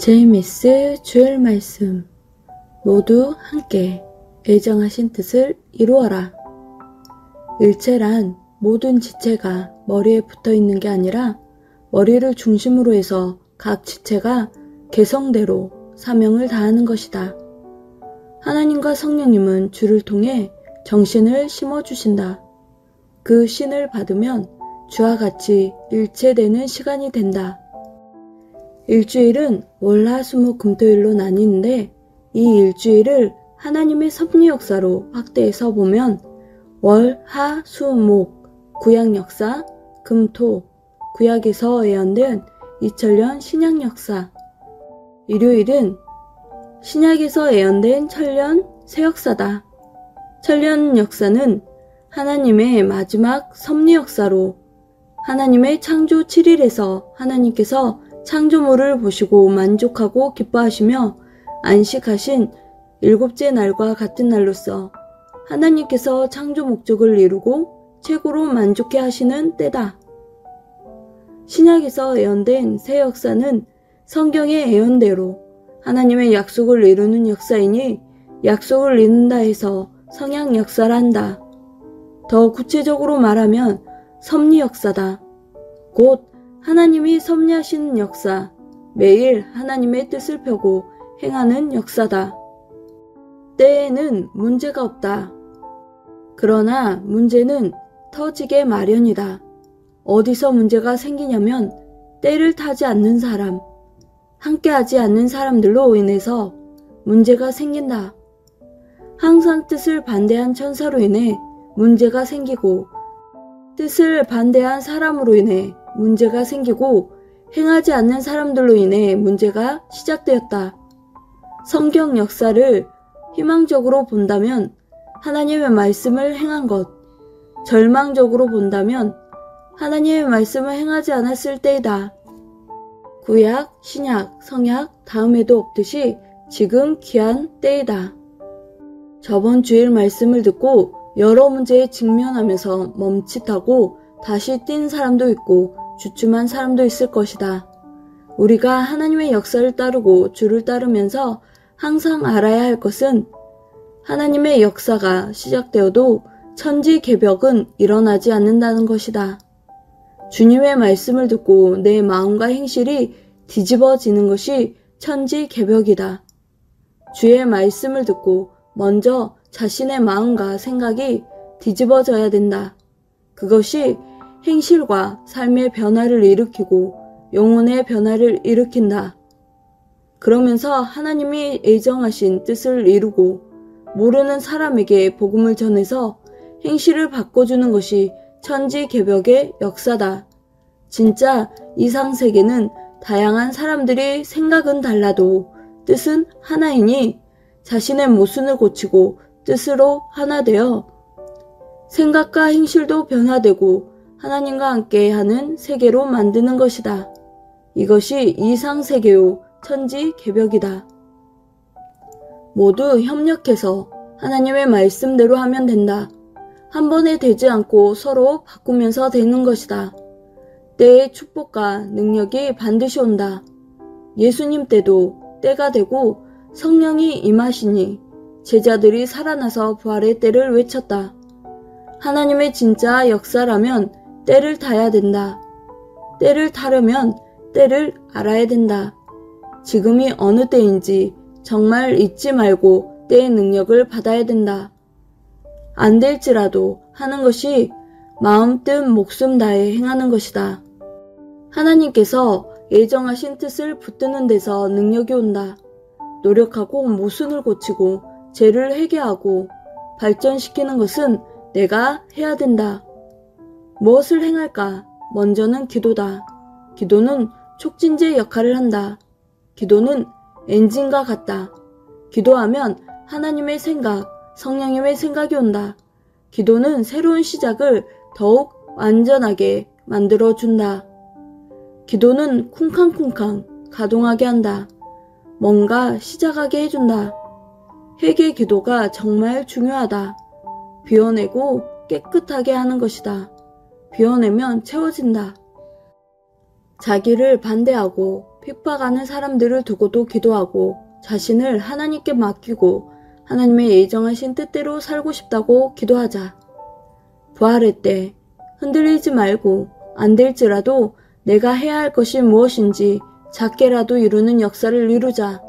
제이미스 주일 말씀. 모두 함께 애정하신 뜻을 이루어라. 일체란 모든 지체가 머리에 붙어 있는 게 아니라 머리를 중심으로 해서 각 지체가 개성대로 사명을 다하는 것이다. 하나님과 성령님은 주를 통해 정신을 심어주신다. 그 신을 받으면 주와 같이 일체되는 시간이 된다. 일주일은 월, 화, 수, 목, 금, 토일로 나뉘는데 이 일주일을 하나님의 섭리 역사로 확대해서 보면 월, 하, 수, 목, 구약 역사, 금, 토, 구약에서 예언된 2000년 신약 역사, 일요일은 신약에서 예언된 천년 새 역사다. 천년 역사는 하나님의 마지막 섭리 역사로 하나님의 창조 7일에서 하나님께서 창조물을 보시고 만족하고 기뻐하시며 안식하신 일곱째 날과 같은 날로서 하나님께서 창조 목적을 이루고 최고로 만족해 하시는 때다. 신약에서 예언된 새 역사는 성경의 예언대로 하나님의 약속을 이루는 역사이니 약속을 이룬다 해서 성약 역사를 한다. 더 구체적으로 말하면 섭리 역사다. 곧 하나님이 섭리하시는 역사, 매일 하나님의 뜻을 펴고 행하는 역사다. 때에는 문제가 없다. 그러나 문제는 터지게 마련이다. 어디서 문제가 생기냐면 때를 타지 않는 사람, 함께하지 않는 사람들로 인해서 문제가 생긴다. 항상 뜻을 반대한 천사로 인해 문제가 생기고 뜻을 반대한 사람으로 인해 문제가 생기고 행하지 않는 사람들로 인해 문제가 시작되었다. 성경 역사를 희망적으로 본다면 하나님의 말씀을 행한 것, 절망적으로 본다면 하나님의 말씀을 행하지 않았을 때이다. 구약, 신약, 성약 다음에도 없듯이 지금 귀한 때이다. 저번 주일 말씀을 듣고 여러 문제에 직면하면서 멈칫하고 다시 뛴 사람도 있고 주춤한 사람도 있을 것이다. 우리가 하나님의 역사를 따르고 주를 따르면서 항상 알아야 할 것은 하나님의 역사가 시작되어도 천지개벽은 일어나지 않는다는 것이다. 주님의 말씀을 듣고 내 마음과 행실이 뒤집어지는 것이 천지개벽이다. 주의 말씀을 듣고 먼저 자신의 마음과 생각이 뒤집어져야 된다. 그것이 행실과 삶의 변화를 일으키고 영혼의 변화를 일으킨다. 그러면서 하나님이 예정하신 뜻을 이루고 모르는 사람에게 복음을 전해서 행실을 바꿔주는 것이 천지개벽의 역사다. 진짜 이상세계는 다양한 사람들이 생각은 달라도 뜻은 하나이니 자신의 모순을 고치고 뜻으로 하나 되어 생각과 행실도 변화되고 하나님과 함께 하는 세계로 만드는 것이다. 이것이 이상세계요 천지개벽이다. 모두 협력해서 하나님의 말씀대로 하면 된다. 한 번에 되지 않고 서로 바꾸면서 되는 것이다. 때의 축복과 능력이 반드시 온다. 예수님 때도 때가 되고 성령이 임하시니 제자들이 살아나서 부활의 때를 외쳤다. 하나님의 진짜 역사라면 때를 타야 된다. 때를 타려면 때를 알아야 된다. 지금이 어느 때인지 정말 잊지 말고 때의 능력을 받아야 된다. 안 될지라도 하는 것이 마음 뜻 목숨 다해 행하는 것이다. 하나님께서 예정하신 뜻을 붙드는 데서 능력이 온다. 노력하고 모순을 고치고 죄를 회개하고 발전시키는 것은 내가 해야 된다. 무엇을 행할까? 먼저는 기도다. 기도는 촉진제 역할을 한다. 기도는 엔진과 같다. 기도하면 하나님의 생각, 성령님의 생각이 온다. 기도는 새로운 시작을 더욱 완전하게 만들어준다. 기도는 쿵쾅쿵쾅 가동하게 한다. 뭔가 시작하게 해준다. 회개 기도가 정말 중요하다. 비워내고 깨끗하게 하는 것이다. 비워내면 채워진다. 자기를 반대하고 핍박하는 사람들을 두고도 기도하고 자신을 하나님께 맡기고 하나님의 예정하신 뜻대로 살고 싶다고 기도하자. 부활의 때 흔들리지 말고 안 될지라도 내가 해야 할 것이 무엇인지 작게라도 이루는 역사를 이루자.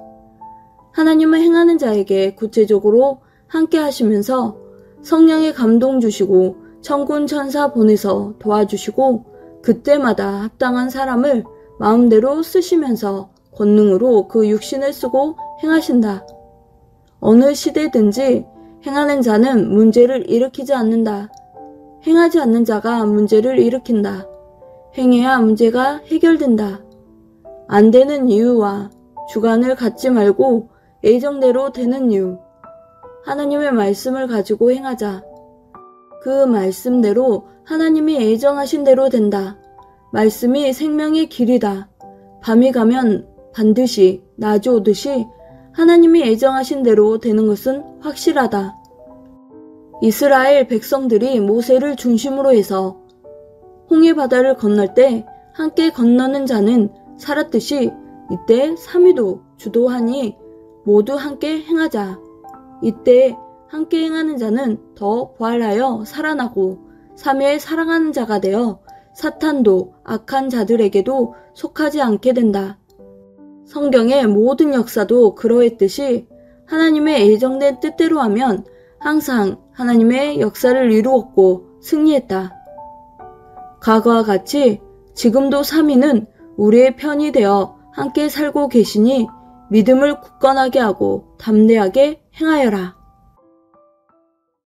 하나님은 행하는 자에게 구체적으로 함께 하시면서 성령의 감동 주시고 천군 천사 보내서 도와주시고 그때마다 합당한 사람을 마음대로 쓰시면서 권능으로 그 육신을 쓰고 행하신다. 어느 시대든지 행하는 자는 문제를 일으키지 않는다. 행하지 않는 자가 문제를 일으킨다. 행해야 문제가 해결된다. 안 되는 이유와 주관을 갖지 말고 예정대로 되는 이유. 하나님의 말씀을 가지고 행하자. 그 말씀대로 하나님이 예정하신 대로 된다. 말씀이 생명의 길이다. 밤이 가면 반드시 낮이 오듯이 하나님이 예정하신 대로 되는 것은 확실하다. 이스라엘 백성들이 모세를 중심으로 해서 홍해 바다를 건널 때 함께 건너는 자는 살았듯이 이때 삼위도 주도하니 모두 함께 행하자. 이때 함께 행하는 자는 더 부활하여 살아나고 삼위에 사랑하는 자가 되어 사탄도 악한 자들에게도 속하지 않게 된다. 성경의 모든 역사도 그러했듯이 하나님의 예정된 뜻대로 하면 항상 하나님의 역사를 이루었고 승리했다. 과거와 같이 지금도 삼위는 우리의 편이 되어 함께 살고 계시니 믿음을 굳건하게 하고 담대하게 행하여라.